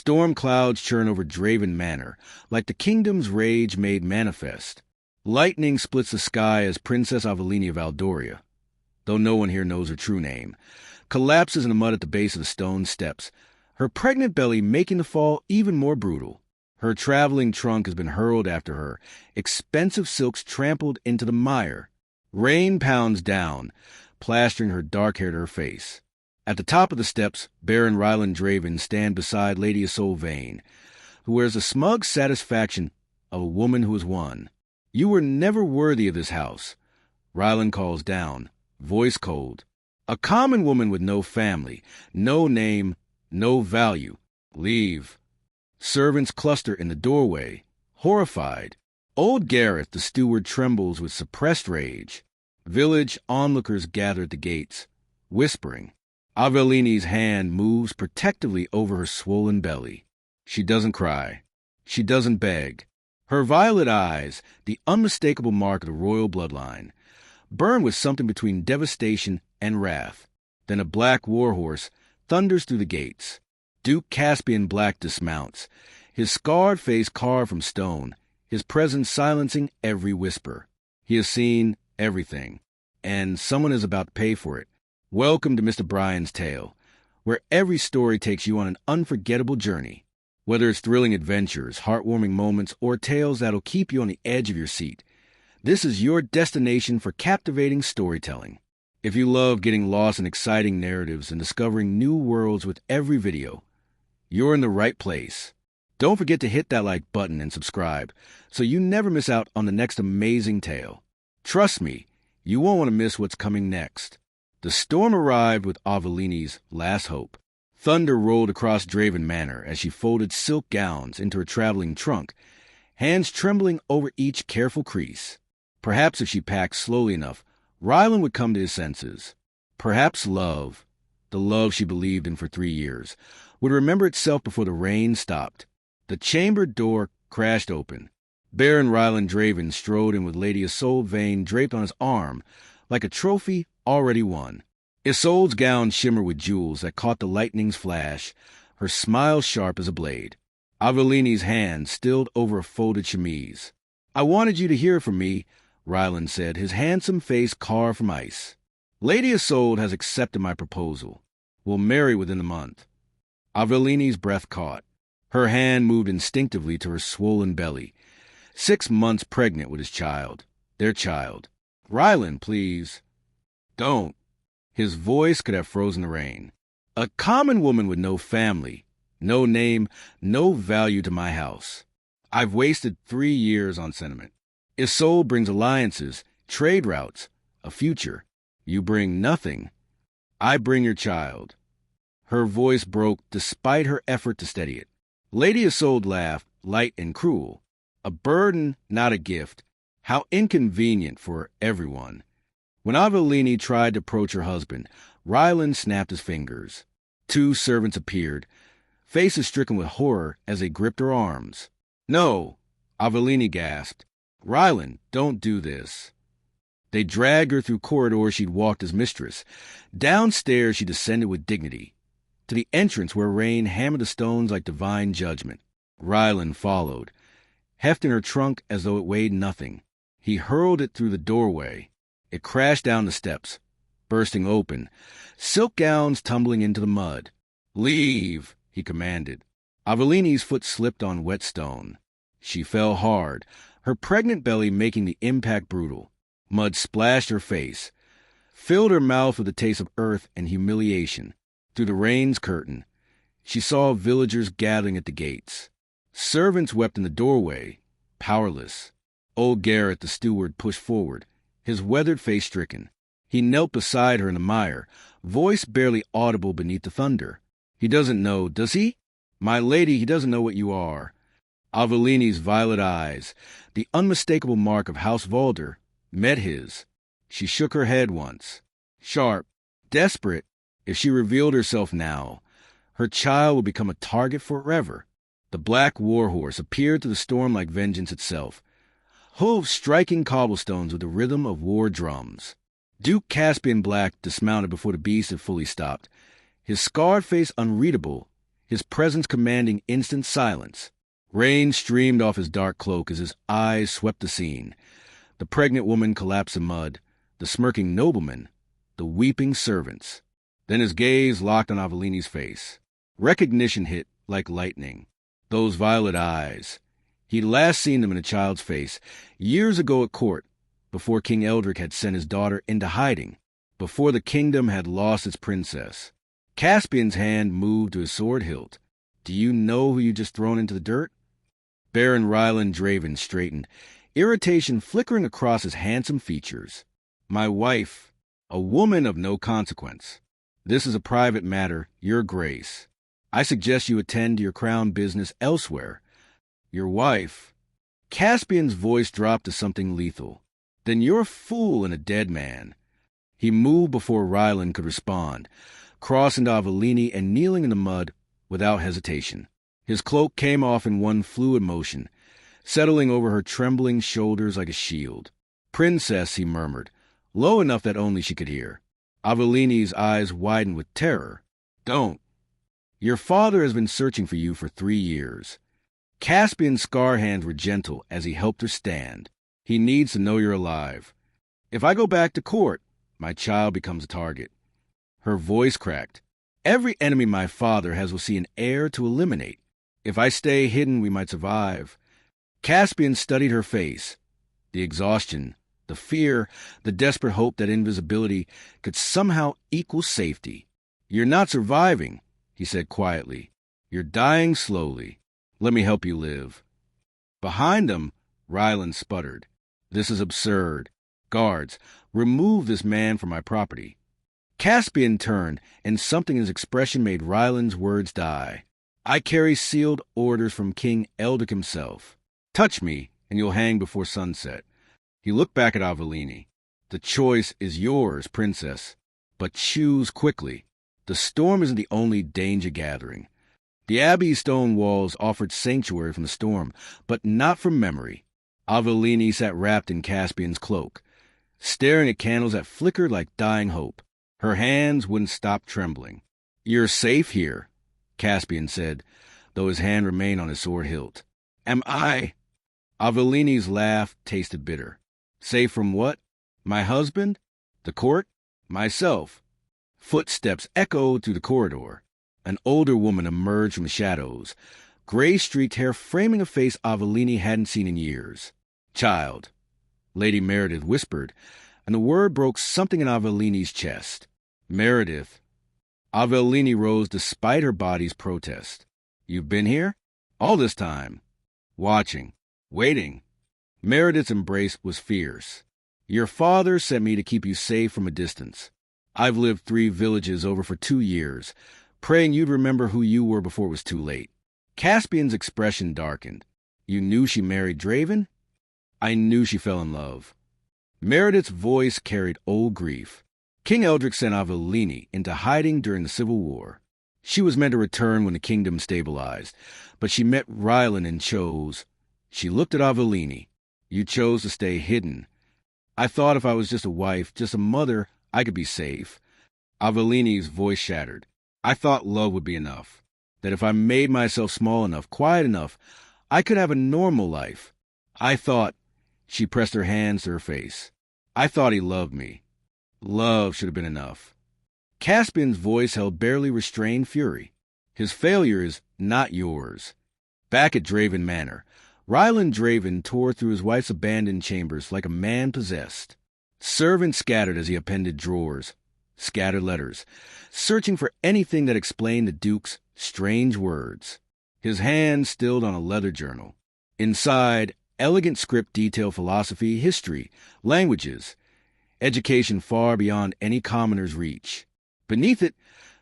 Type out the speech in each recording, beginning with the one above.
Storm clouds churn over Draven Manor, like the kingdom's rage made manifest. Lightning splits the sky as Princess Aveline of Aldoria, though no one here knows her true name, collapses in the mud at the base of the stone steps, her pregnant belly making the fall even more brutal. Her traveling trunk has been hurled after her, expensive silks trampled into the mire. Rain pounds down, plastering her dark hair to her face. At the top of the steps, Baron Rylan Draven stand beside Lady Isolde Vane, who wears the smug satisfaction of a woman who has won. "You were never worthy of this house," Rylan calls down, voice cold. "A common woman with no family, no name, no value. Leave." Servants cluster in the doorway, horrified. Old Gareth, the steward, trembles with suppressed rage. Village onlookers gather at the gates, whispering. Aveline's hand moves protectively over her swollen belly. She doesn't cry. She doesn't beg. Her violet eyes, the unmistakable mark of the royal bloodline, burn with something between devastation and wrath. Then a black warhorse thunders through the gates. Duke Caspian Black dismounts, his scarred face carved from stone, his presence silencing every whisper. He has seen everything, and someone is about to pay for it. Welcome to Mr. Bryan's Tale, where every story takes you on an unforgettable journey. Whether it's thrilling adventures, heartwarming moments, or tales that'll keep you on the edge of your seat, this is your destination for captivating storytelling. If you love getting lost in exciting narratives and discovering new worlds with every video, you're in the right place. Don't forget to hit that like button and subscribe so you never miss out on the next amazing tale. Trust me, you won't want to miss what's coming next. The storm arrived with Aveline's last hope. Thunder rolled across Draven Manor as she folded silk gowns into her traveling trunk, hands trembling over each careful crease. Perhaps if she packed slowly enough, Rylan would come to his senses. Perhaps love, the love she believed in for 3 years, would remember itself before the rain stopped. The chamber door crashed open. Baron Rylan Draven strode in with Lady Isolde Vane draped on his arm, like a trophy already won. Isolde's gown shimmered with jewels that caught the lightning's flash, her smile sharp as a blade. Aveline's hand stilled over a folded chemise. "I wanted you to hear from me," Rylan said, his handsome face carved from ice. "Lady Isolde has accepted my proposal. We'll marry within the month." Aveline's breath caught. Her hand moved instinctively to her swollen belly. 6 months pregnant with his child. Their child. "Rylan, please." "Don't." His voice could have frozen the rain. "A common woman with no family, no name, no value to my house. I've wasted 3 years on sentiment. Isolde brings alliances, trade routes, a future. You bring nothing. I bring your child." Her voice broke despite her effort to steady it. Lady Isolde laughed, light and cruel. "A burden, not a gift. How inconvenient for everyone." When Aveline tried to approach her husband, Rylan snapped his fingers. 2 servants appeared, faces stricken with horror as they gripped her arms. "No!" Aveline gasped. "Rylan, don't do this." They dragged her through corridors she'd walked as mistress. Downstairs she descended with dignity, to the entrance where rain hammered the stones like divine judgment. Rylan followed, hefting her trunk as though it weighed nothing. He hurled it through the doorway. It crashed down the steps, bursting open, silk gowns tumbling into the mud. "Leave," he commanded. Aveline's foot slipped on wet stone. She fell hard, her pregnant belly making the impact brutal. Mud splashed her face, filled her mouth with the taste of earth and humiliation. Through the rain's curtain, she saw villagers gathering at the gates. Servants wept in the doorway, powerless. Old Gareth, the steward, pushed forward, his weathered face stricken. He knelt beside her in the mire, voice barely audible beneath the thunder. "He doesn't know, does he? My lady, he doesn't know what you are." Aveline's violet eyes, the unmistakable mark of House Valder, met his. She shook her head once. Sharp, desperate, if she revealed herself now, her child would become a target forever. The black warhorse appeared through the storm like vengeance itself, hooves striking cobblestones with the rhythm of war drums. Duke Caspian Black dismounted before the beast had fully stopped, his scarred face unreadable, his presence commanding instant silence. Rain streamed off his dark cloak as his eyes swept the scene. The pregnant woman collapsed in mud, the smirking nobleman, the weeping servants. Then his gaze locked on Avelini's face. Recognition hit like lightning. Those violet eyes. He'd last seen them in a child's face, years ago at court, before King Eldrick had sent his daughter into hiding, before the kingdom had lost its princess. Caspian's hand moved to his sword hilt. Do you know who you just thrown into the dirt? Baron Rylan Draven straightened, irritation flickering across his handsome features. My wife, a woman of no consequence. This is a private matter, Your Grace. I suggest you attend to your crown business elsewhere. Your wife. Caspian's voice dropped to something lethal. Then you're a fool and a dead man. He moved before Rylan could respond, crossing to Aveline and kneeling in the mud without hesitation. His cloak came off in one fluid motion, settling over her trembling shoulders like a shield. Princess, he murmured, low enough that only she could hear. Aveline's eyes widened with terror. Don't. Your father has been searching for you for 3 years. Caspian's scar hands were gentle as he helped her stand. He needs to know you're alive. If I go back to court, my child becomes a target. Her voice cracked. Every enemy my father has will see an heir to eliminate. If I stay hidden, we might survive. Caspian studied her face. The exhaustion, the fear, the desperate hope that invisibility could somehow equal safety. You're not surviving, he said quietly. You're dying slowly. Let me help you live. Behind them, Rylan sputtered. This is absurd. Guards, remove this man from my property. Caspian turned, and something in his expression made Rylan's words die. I carry sealed orders from King Eldrick himself. Touch me, and you'll hang before sunset. He looked back at Aveline. The choice is yours, princess, but choose quickly. The storm isn't the only danger gathering. The abbey's stone walls offered sanctuary from the storm, but not from memory. Aveline sat wrapped in Caspian's cloak, staring at candles that flickered like dying hope. Her hands wouldn't stop trembling. You're safe here, Caspian said, though his hand remained on his sword hilt. Am I? Aveline's laugh tasted bitter. Safe from what? My husband? The court? Myself. Footsteps echoed through the corridor. An older woman emerged from the shadows, gray-streaked hair framing a face Aveline hadn't seen in years. Child, Lady Meredith whispered, and the word broke something in Aveline's chest. Meredith. Aveline rose despite her body's protest. You've been here? All this time. Watching. Waiting. Meredith's embrace was fierce. Your father sent me to keep you safe from a distance. I've lived 3 villages over for 2 years, praying you'd remember who you were before it was too late. Caspian's expression darkened. You knew she married Draven? I knew she fell in love. Meredith's voice carried old grief. King Eldrick sent Aveline into hiding during the Civil War. She was meant to return when the kingdom stabilized, but she met Rylan and chose. She looked at Aveline. You chose to stay hidden. I thought if I was just a wife, just a mother, I could be safe. Aveline's voice shattered. I thought love would be enough. That if I made myself small enough, quiet enough, I could have a normal life. I thought. She pressed her hands to her face. I thought he loved me. Love should have been enough. Caspian's voice held barely restrained fury. His failure is not yours. Back at Draven Manor, Rylan Draven tore through his wife's abandoned chambers like a man possessed. Servants scattered as he appended drawers, scattered letters, searching for anything that explained the Duke's strange words. His hand stilled on a leather journal. Inside, elegant script detailed philosophy, history, languages, education far beyond any commoner's reach. Beneath it,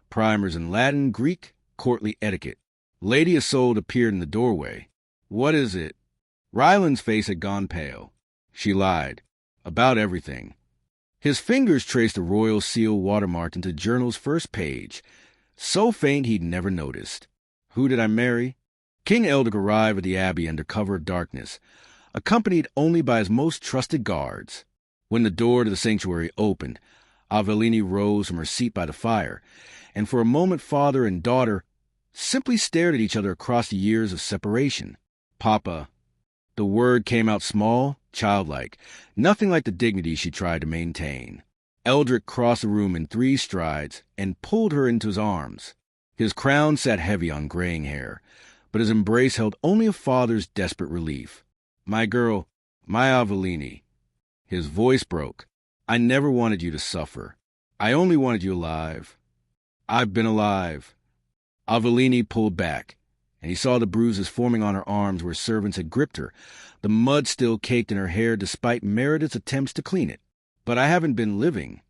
primers in Latin, Greek, courtly etiquette. Lady Isolde appeared in the doorway. What is it? Rylan's face had gone pale. She lied. About everything. His fingers traced the royal seal watermarked into the journal's first page, so faint he'd never noticed. Who did I marry? King Eldrick arrived at the abbey under cover of darkness, accompanied only by his most trusted guards. When the door to the sanctuary opened, Aveline rose from her seat by the fire, and for a moment father and daughter simply stared at each other across the years of separation. Papa. The word came out small, childlike, nothing like the dignity she tried to maintain. Eldrick crossed the room in 3 strides and pulled her into his arms. His crown sat heavy on graying hair, but his embrace held only a father's desperate relief. My girl, my Aveline. His voice broke. I never wanted you to suffer. I only wanted you alive. I've been alive. Aveline pulled back, and he saw the bruises forming on her arms where servants had gripped her, the mud still caked in her hair despite Meredith's attempts to clean it. But I haven't been living.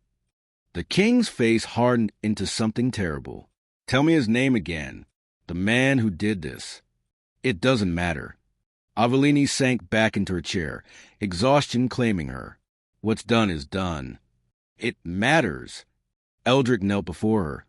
The king's face hardened into something terrible. Tell me his name again. The man who did this. It doesn't matter. Aveline sank back into her chair, exhaustion claiming her. What's done is done. It matters. Eldrick knelt before her,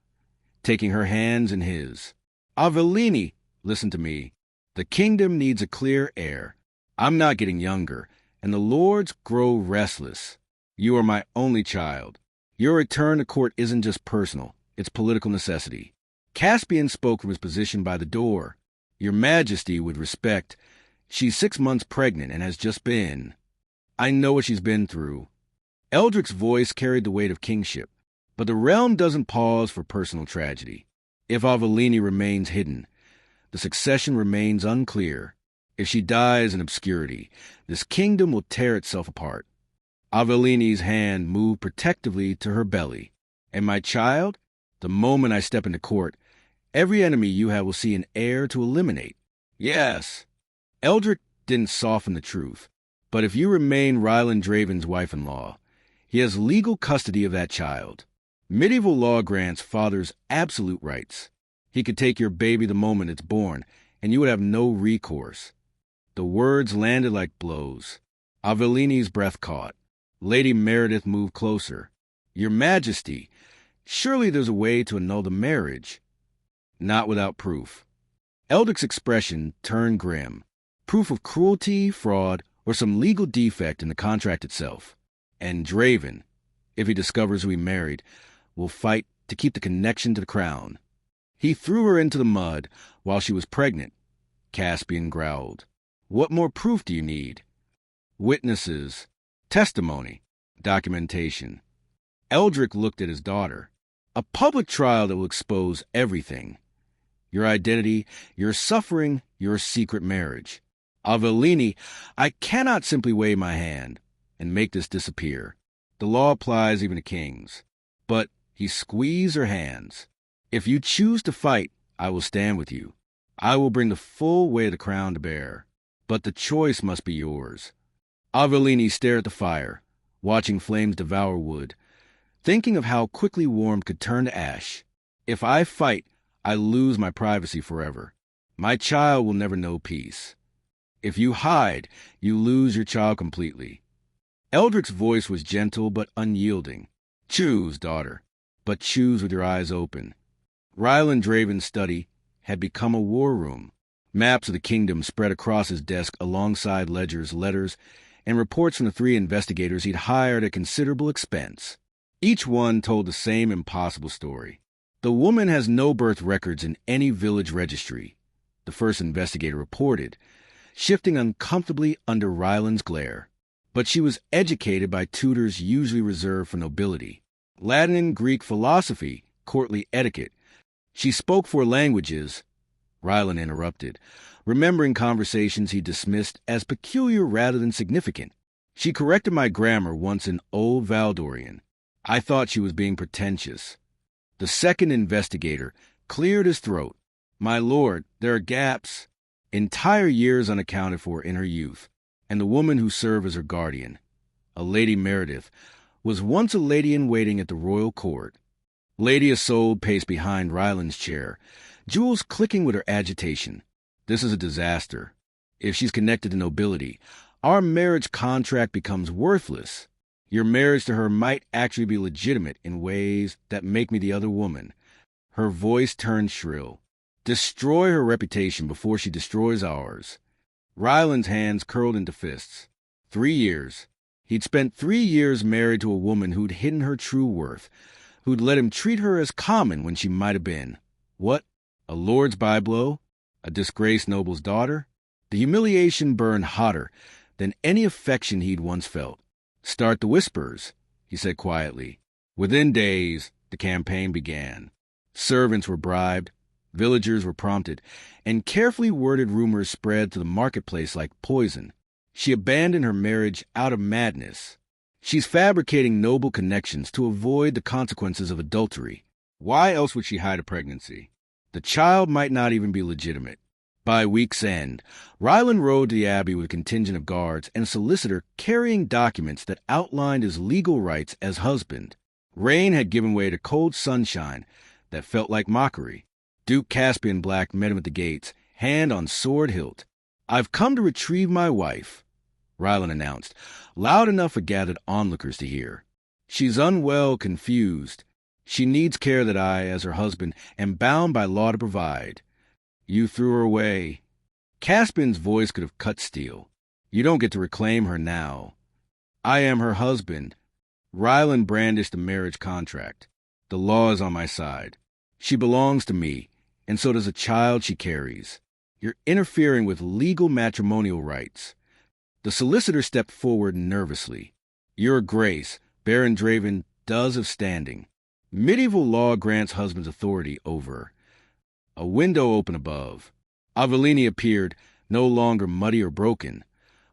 taking her hands in his. Aveline, listen to me. The kingdom needs a clear heir. I'm not getting younger, and the lords grow restless. You are my only child. Your return to court isn't just personal, it's political necessity. Caspian spoke from his position by the door. Your Majesty would respect. She's 6 months pregnant and has just been. I know what she's been through. Eldrick's voice carried the weight of kingship, but the realm doesn't pause for personal tragedy. If Aveline remains hidden, the succession remains unclear. If she dies in obscurity, this kingdom will tear itself apart. Aveline's hand moved protectively to her belly. And my child, the moment I step into court, every enemy you have will see an heir to eliminate. Yes. Eldrick didn't soften the truth, but if you remain Rylan Draven's wife-in-law, he has legal custody of that child. Medieval law grants fathers absolute rights. He could take your baby the moment it's born, and you would have no recourse. The words landed like blows. Aveline's breath caught. Lady Meredith moved closer. Your Majesty, surely there's a way to annul the marriage. Not without proof. Eldrick's expression turned grim. Proof of cruelty, fraud, or some legal defect in the contract itself. And Draven, if he discovers we married, will fight to keep the connection to the crown. He threw her into the mud while she was pregnant. Caspian growled. What more proof do you need? Witnesses, testimony, documentation. Eldrick looked at his daughter. A public trial that will expose everything. Your identity, your suffering, your secret marriage. Aveline, I cannot simply wave my hand and make this disappear. The law applies even to kings. But he squeezed her hands. If you choose to fight, I will stand with you. I will bring the full weight of the crown to bear. But the choice must be yours. Aveline stared at the fire, watching flames devour wood, thinking of how quickly warmth could turn to ash. If I fight, I lose my privacy forever. My child will never know peace. If you hide, you lose your child completely. Eldrick's voice was gentle but unyielding. Choose, daughter, but choose with your eyes open. Rylan Draven's study had become a war room. Maps of the kingdom spread across his desk alongside ledgers, letters, and reports from the 3 investigators he'd hired at considerable expense. Each one told the same impossible story. The woman has no birth records in any village registry, the first investigator reported, shifting uncomfortably under Rylan's glare. But she was educated by tutors usually reserved for nobility. Latin and Greek philosophy, courtly etiquette. She spoke 4 languages. Rylan interrupted, remembering conversations he dismissed as peculiar rather than significant. She corrected my grammar once in Old Valdorian. I thought she was being pretentious. The second investigator cleared his throat. My lord, there are gaps. Entire years unaccounted for in her youth. And the woman who served as her guardian, a Lady Meredith, was once a lady-in-waiting at the royal court. Lady Isolde paced behind Rylan's chair, jewels clicking with her agitation. This is a disaster. If she's connected to nobility, our marriage contract becomes worthless. Your marriage to her might actually be legitimate in ways that make me the other woman. Her voice turned shrill. Destroy her reputation before she destroys ours. Rylan's hands curled into fists. 3 years. He'd spent 3 years married to a woman who'd hidden her true worth, who'd let him treat her as common when she might have been. What A lord's byblow, a disgraced noble's daughter. The humiliation burned hotter than any affection he'd once felt. "Start the whispers," he said quietly. Within days, the campaign began. Servants were bribed, villagers were prompted, and carefully worded rumors spread to the marketplace like poison. She abandoned her marriage out of madness. She's fabricating noble connections to avoid the consequences of adultery. Why else would she hide a pregnancy? The child might not even be legitimate. By week's end, Rylan rode to the abbey with a contingent of guards and a solicitor carrying documents that outlined his legal rights as husband. Rain had given way to cold sunshine that felt like mockery. Duke Caspian Black met him at the gates, hand on sword hilt. "I've come to retrieve my wife," Rylan announced, loud enough for gathered onlookers to hear. "She's unwell, confused. She needs care that I, as her husband, am bound by law to provide. You threw her away." Caspian's voice could have cut steel. "You don't get to reclaim her now. I am her husband." Rylan brandished the marriage contract. "The law is on my side. She belongs to me, and so does a child she carries. You're interfering with legal matrimonial rights." The solicitor stepped forward nervously. "Your Grace, Baron Draven does have standing. Medieval law grants husbands authority over." A window opened above. Aveline appeared, no longer muddy or broken,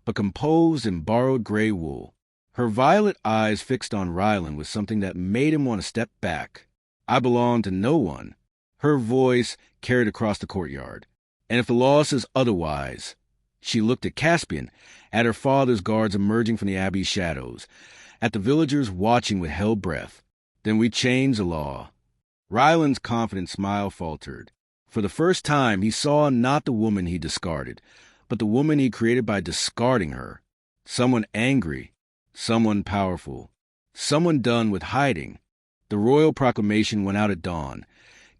but composed in borrowed gray wool. Her violet eyes fixed on Rylan with something that made him want to step back. "I belong to no one." Her voice carried across the courtyard. "And if the law says otherwise—" She looked at Caspian, at her father's guards emerging from the abbey's shadows, at the villagers watching with held breath. "Then we change the law." Rylan's confident smile faltered. For the first time, he saw not the woman he discarded, but the woman he created by discarding her. Someone angry, someone powerful, someone done with hiding. The royal proclamation went out at dawn,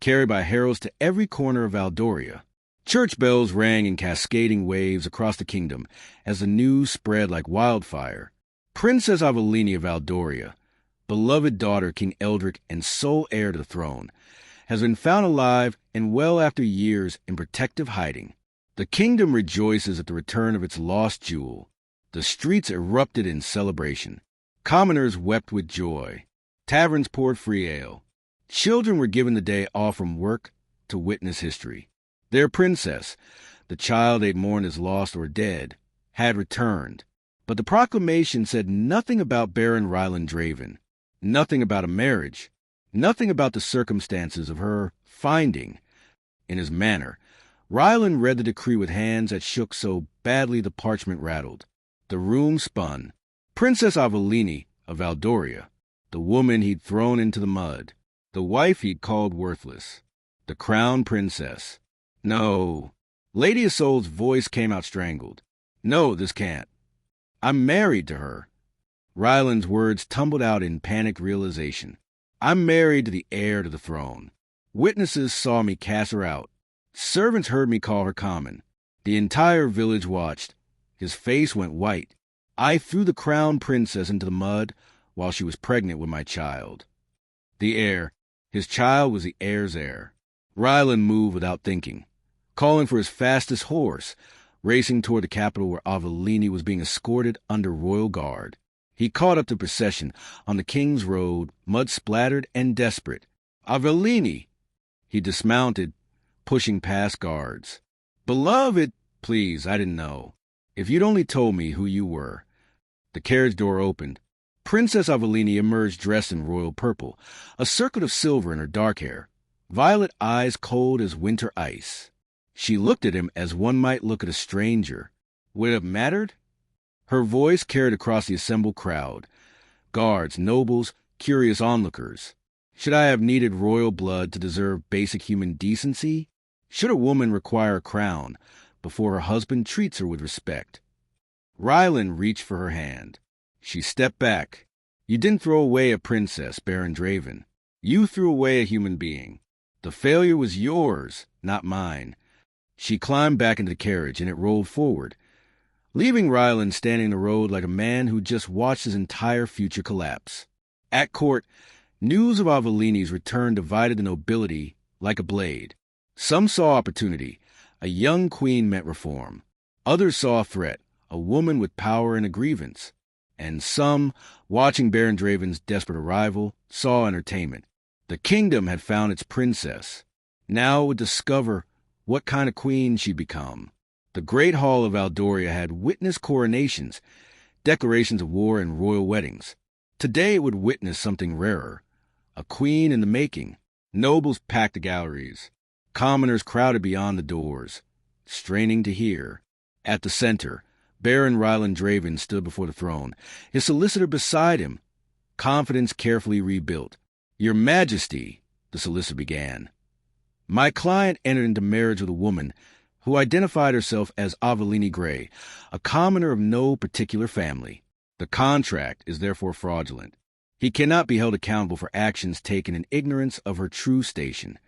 carried by heralds to every corner of Valdoria. Church bells rang in cascading waves across the kingdom as the news spread like wildfire. Princess Aveline of Valdoria, beloved daughter King Eldric and sole heir to the throne, has been found alive and well after years in protective hiding. The kingdom rejoices at the return of its lost jewel. The streets erupted in celebration. Commoners wept with joy. Taverns poured free ale. Children were given the day off from work to witness history. Their princess, the child they'd mourned as lost or dead, had returned. But the proclamation said nothing about Baron Rylan Draven, nothing about a marriage, nothing about the circumstances of her finding. In his manner, Rylan read the decree with hands that shook so badly the parchment rattled. The room spun. Princess Aveline of Valdoria, the woman he'd thrown into the mud, the wife he'd called worthless, the crown princess. "No." Lady Isolde's voice came out strangled. "No, this can't. I'm married to her." Rylan's words tumbled out in panicked realization. "I'm married to the heir to the throne. Witnesses saw me cast her out. Servants heard me call her common. The entire village watched. His face went white. I threw the crown princess into the mud while she was pregnant with my child." The heir. His child was the heir's heir. Rylan moved without thinking, calling for his fastest horse, racing toward the capital where Aveline was being escorted under royal guard. He caught up the procession on the King's Road, mud-splattered and desperate. "Aveline!" He dismounted, pushing past guards. "Beloved!" "Please, I didn't know. If you'd only told me who you were." The carriage door opened. Princess Aveline emerged dressed in royal purple, a circlet of silver in her dark hair, violet eyes cold as winter ice. She looked at him as one might look at a stranger. Would it have mattered? Her voice carried across the assembled crowd. Guards, nobles, curious onlookers. Should I have needed royal blood to deserve basic human decency? Should a woman require a crown before her husband treats her with respect? Rylan reached for her hand. She stepped back. "You didn't throw away a princess, Baron Draven. You threw away a human being. The failure was yours, not mine." She climbed back into the carriage, and it rolled forward, leaving Rylan standing in the road like a man who just watched his entire future collapse. At court, news of Aveline's return divided the nobility like a blade. Some saw opportunity. A young queen meant reform. Others saw a threat, a woman with power and a grievance. And some, watching Baron Draven's desperate arrival, saw entertainment. The kingdom had found its princess. Now it would discover what kind of queen she'd become. The great hall of Valdoria had witnessed coronations, declarations of war, and royal weddings. Today it would witness something rarer. A queen in the making. Nobles packed the galleries. Commoners crowded beyond the doors, straining to hear. At the center, Baron Rylan Draven stood before the throne, his solicitor beside him, confidence carefully rebuilt. "Your Majesty," the solicitor began, "my client entered into marriage with a woman who identified herself as Aveline Grey, a commoner of no particular family. The contract is therefore fraudulent. He cannot be held accountable for actions taken in ignorance of her true station."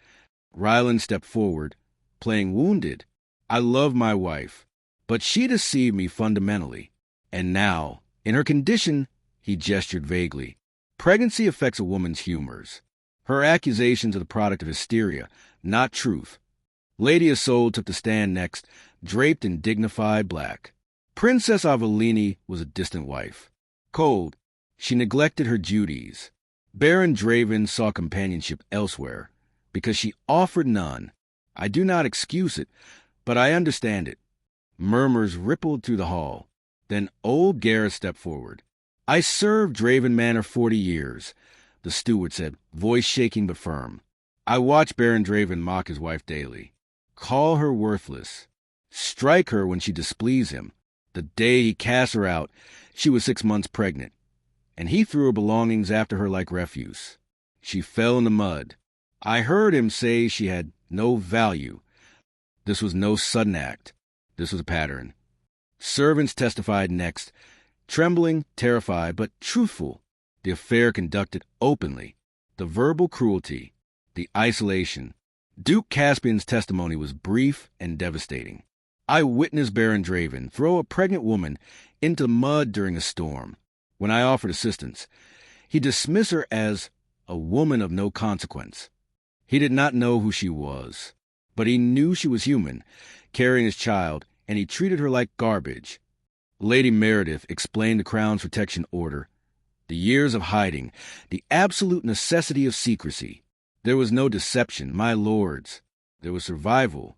Rylan stepped forward, playing wounded. "I love my wife, but she deceived me fundamentally. And now, in her condition," he gestured vaguely, "pregnancy affects a woman's humors. Her accusations are the product of hysteria, not truth." Lady Isolde took the stand next, draped in dignified black. Princess Aveline was a distant wife. Cold, she neglected her duties. Baron Draven saw companionship elsewhere, because she offered none. I do not excuse it, but I understand it. Murmurs rippled through the hall. Then old Gareth stepped forward. "I served Draven Manor 40 years, the steward said, voice shaking but firm. "I watch Baron Draven mock his wife daily. Call her worthless. Strike her when she displease him. The day he cast her out, she was 6 months pregnant, and he threw her belongings after her like refuse. She fell in the mud. I heard him say she had no value. This was no sudden act. This was a pattern." Servants testified next, trembling, terrified, but truthful. The affair conducted openly. The verbal cruelty, the isolation. Duke Caspian's testimony was brief and devastating. "I witnessed Baron Draven throw a pregnant woman into mud during a storm. When I offered assistance, he dismissed her as a woman of no consequence. He did not know who she was, but he knew she was human, carrying his child, and he treated her like garbage." Lady Meredith explained the Crown's protection order, the years of hiding, the absolute necessity of secrecy. There was no deception, my lords. There was survival.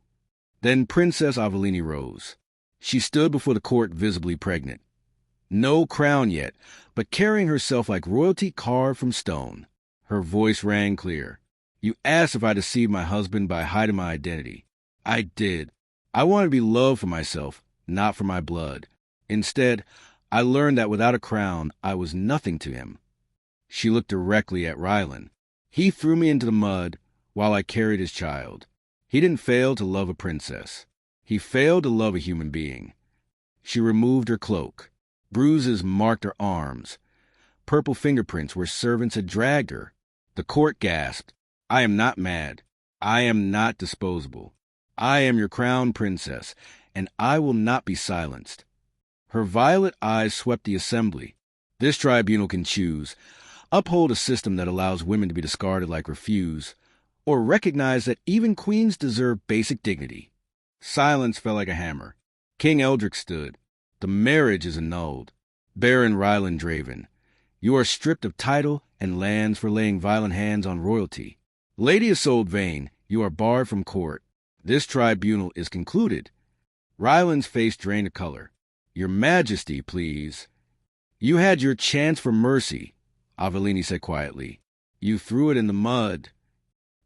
Then Princess Aveline rose. She stood before the court visibly pregnant. No crown yet, but carrying herself like royalty carved from stone. Her voice rang clear. "You asked if I deceived my husband by hiding my identity. I did. I wanted to be loved for myself, not for my blood. Instead, I learned that without a crown, I was nothing to him." She looked directly at Rylan. "He threw me into the mud while I carried his child. He didn't fail to love a princess. He failed to love a human being." She removed her cloak. Bruises marked her arms. Purple fingerprints where servants had dragged her. The court gasped. "I am not mad. I am not disposable. I am your crown princess, and I will not be silenced." Her violet eyes swept the assembly. "This tribunal can choose. Uphold a system that allows women to be discarded like refuse, or recognize that even queens deserve basic dignity." Silence fell like a hammer. King Eldrick stood. "The marriage is annulled. Baron Rylan Draven, you are stripped of title and lands for laying violent hands on royalty. Lady Isolde Vane, you are barred from court. This tribunal is concluded." Rylan's face drained of color. "Your Majesty, please." "You had your chance for mercy," Aveline said quietly. "You threw it in the mud."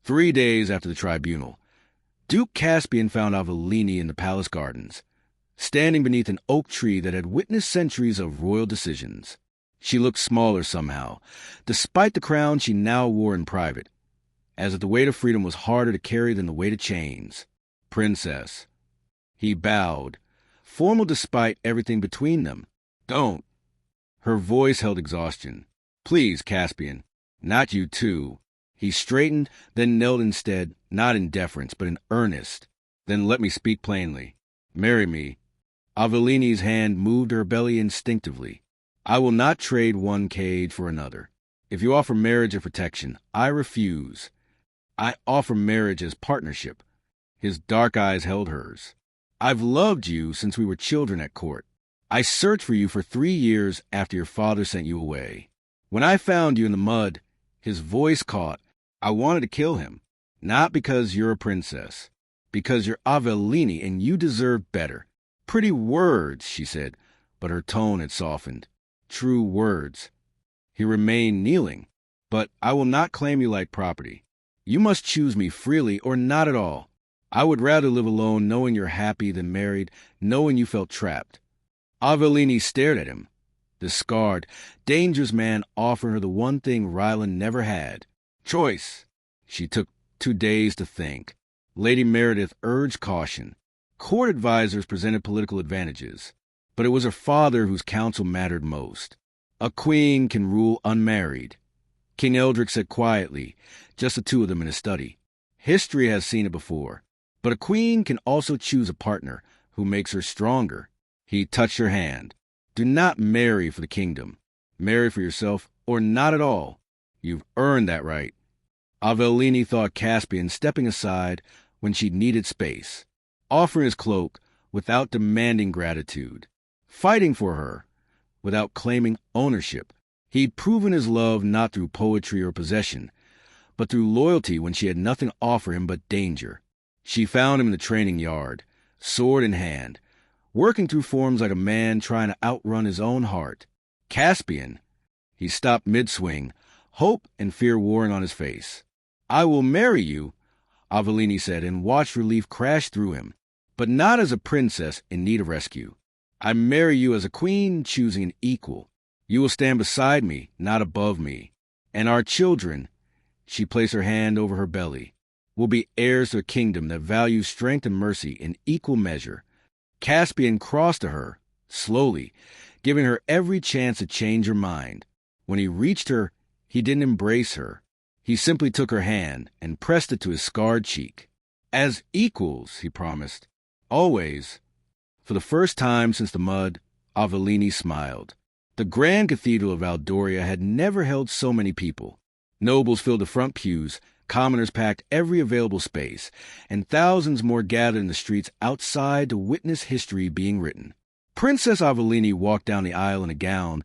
3 days after the tribunal, Duke Caspian found Aveline in the palace gardens, standing beneath an oak tree that had witnessed centuries of royal decisions. She looked smaller somehow, despite the crown she now wore in private, as if the weight of freedom was harder to carry than the weight of chains. "Princess." He bowed, formal despite everything between them. "Don't." Her voice held exhaustion. "Please, Caspian. Not you too." He straightened, then knelt instead, not in deference, but in earnest. "Then let me speak plainly. Marry me." Aveline's hand moved her belly instinctively. "I will not trade one cage for another. If you offer marriage as protection, I refuse. I offer marriage as partnership. His dark eyes held hers. "I've loved you since we were children at court. I searched for you for 3 years after your father sent you away. When I found you in the mud," his voice caught, "I wanted to kill him. Not because you're a princess. Because you're Aveline and you deserve better." "Pretty words," she said, but her tone had softened. "True words." He remained kneeling. "But I will not claim you like property. You must choose me freely or not at all. I would rather live alone knowing you're happy than married, knowing you felt trapped." Aveline stared at him. The scarred, dangerous man offered her the one thing Rylan never had: choice. She took 2 days to think. Lady Meredith urged caution. Court advisors presented political advantages, but it was her father whose counsel mattered most. "A queen can rule unmarried," King Eldrick said quietly, just the two of them in his study. "History has seen it before. But a queen can also choose a partner who makes her stronger." He touched her hand. "Do not marry for the kingdom. Marry for yourself, or not at all. You've earned that right." Aveline thought Caspian stepping aside when she needed space, offering his cloak without demanding gratitude, fighting for her without claiming ownership. He'd proven his love not through poetry or possession, but through loyalty when she had nothing to offer him but danger. She found him in the training yard, sword in hand, working through forms like a man trying to outrun his own heart. "Caspian!" He stopped mid-swing, hope and fear warring on his face. "I will marry you," Aveline said, and watched relief crash through him. "But not as a princess in need of rescue. I marry you as a queen choosing an equal. You will stand beside me, not above me. And our children," she placed her hand over her belly, "will be heirs to a kingdom that values strength and mercy in equal measure." Caspian crossed to her, slowly, giving her every chance to change her mind. When he reached her, he didn't embrace her. He simply took her hand and pressed it to his scarred cheek. "As equals," he promised. "Always." For the first time since the mud, Aveline smiled. The Grand Cathedral of Valdoria had never held so many people. Nobles filled the front pews, commoners packed every available space, and thousands more gathered in the streets outside to witness history being written. Princess Aveline walked down the aisle in a gown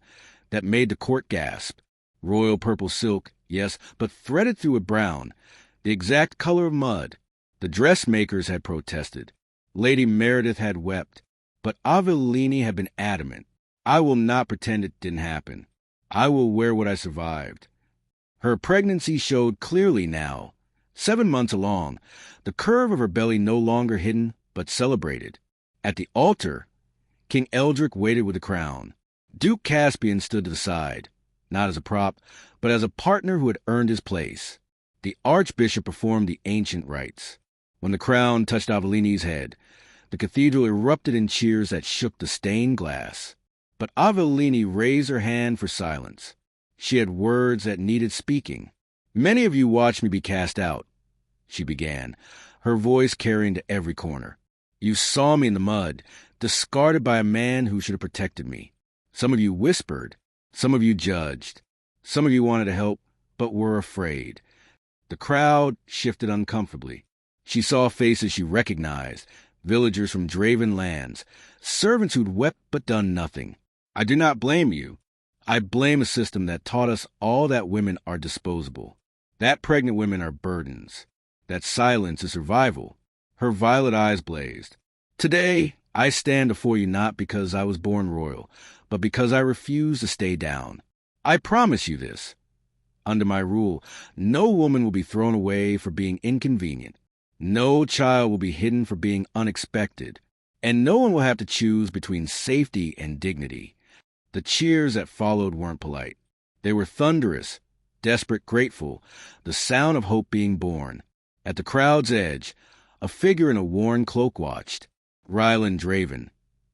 that made the court gasp. Royal purple silk, yes, but threaded through with brown, the exact color of mud. The dressmakers had protested. Lady Meredith had wept. But Aveline had been adamant. "I will not pretend it didn't happen. I will wear what I survived." Her pregnancy showed clearly now. 7 months along, the curve of her belly no longer hidden, but celebrated. At the altar, King Eldrick waited with the crown. Duke Caspian stood to the side, not as a prop, but as a partner who had earned his place. The archbishop performed the ancient rites. When the crown touched Aveline's head, the cathedral erupted in cheers that shook the stained glass. But Aveline raised her hand for silence. She had words that needed speaking. "Many of you watched me be cast out," she began, her voice carrying to every corner. "You saw me in the mud, discarded by a man who should have protected me. Some of you whispered. Some of you judged. Some of you wanted to help, but were afraid." The crowd shifted uncomfortably. She saw faces she recognized, villagers from Draven lands, servants who'd wept but done nothing. "I do not blame you. I blame a system that taught us all that women are disposable, that pregnant women are burdens, that silence is survival." Her violet eyes blazed. "Today, I stand before you not because I was born royal, but because I refuse to stay down. I promise you this. Under my rule, no woman will be thrown away for being inconvenient. No child will be hidden for being unexpected. And no one will have to choose between safety and dignity." The cheers that followed weren't polite. They were thunderous, desperate, grateful, the sound of hope being born. At the crowd's edge, a figure in a worn cloak watched. Rylan Draven,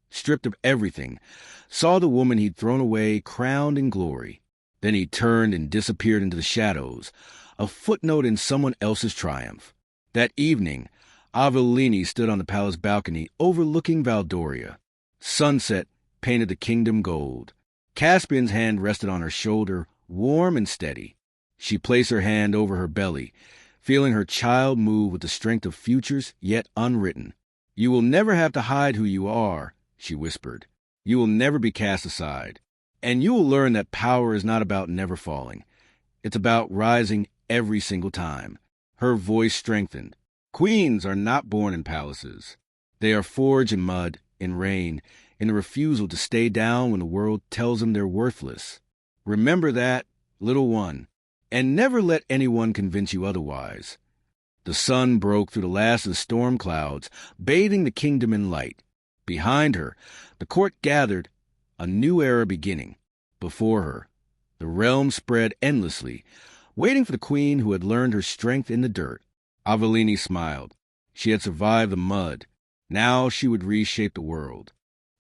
stripped of everything, saw the woman he'd thrown away crowned in glory. Then he turned and disappeared into the shadows, a footnote in someone else's triumph. That evening, Aveline stood on the palace balcony overlooking Valdoria. Sunset painted the kingdom gold. Caspian's hand rested on her shoulder, warm and steady. She placed her hand over her belly, feeling her child move with the strength of futures yet unwritten. "You will never have to hide who you are," she whispered. "You will never be cast aside. And you will learn that power is not about never falling. It's about rising every single time." Her voice strengthened. "Queens are not born in palaces. They are forged in mud, in rain, in the refusal to stay down when the world tells them they're worthless. Remember that, little one, and never let anyone convince you otherwise." The sun broke through the last of the storm clouds, bathing the kingdom in light. Behind her, the court gathered, a new era beginning. Before her, the realm spread endlessly, waiting for the queen who had learned her strength in the dirt. Aveline smiled. She had survived the mud. Now she would reshape the world.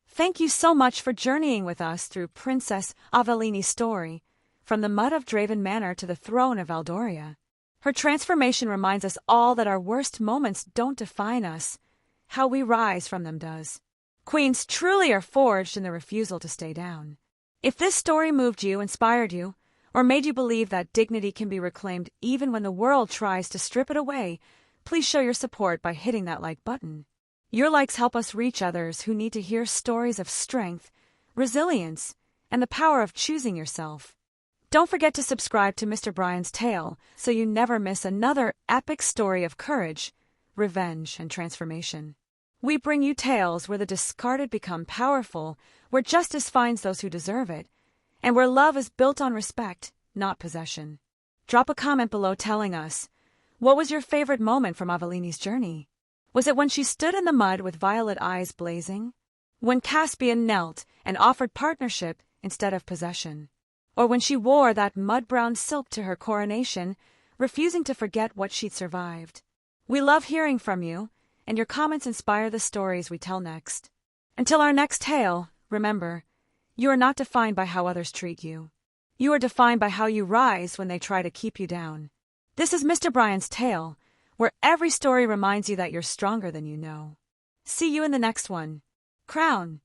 Thank you so much for journeying with us through Princess Aveline's story, from the mud of Draven Manor to the throne of Valdoria. Her transformation reminds us all that our worst moments don't define us. How we rise from them does. Queens truly are forged in the refusal to stay down. If this story moved you, inspired you, or made you believe that dignity can be reclaimed even when the world tries to strip it away, please show your support by hitting that like button. Your likes help us reach others who need to hear stories of strength, resilience, and the power of choosing yourself. Don't forget to subscribe to Mr. Bryan's Tale so you never miss another epic story of courage, revenge, and transformation. We bring you tales where the discarded become powerful, where justice finds those who deserve it, and where love is built on respect, not possession. Drop a comment below telling us, what was your favorite moment from Aveline's journey? Was it when she stood in the mud with violet eyes blazing? When Caspian knelt and offered partnership instead of possession? Or when she wore that mud-brown silk to her coronation, refusing to forget what she'd survived? We love hearing from you, and your comments inspire the stories we tell next. Until our next tale, remember, you are not defined by how others treat you. You are defined by how you rise when they try to keep you down. This is Mr. Bryan's Tale, where every story reminds you that you're stronger than you know. See you in the next one. Crown.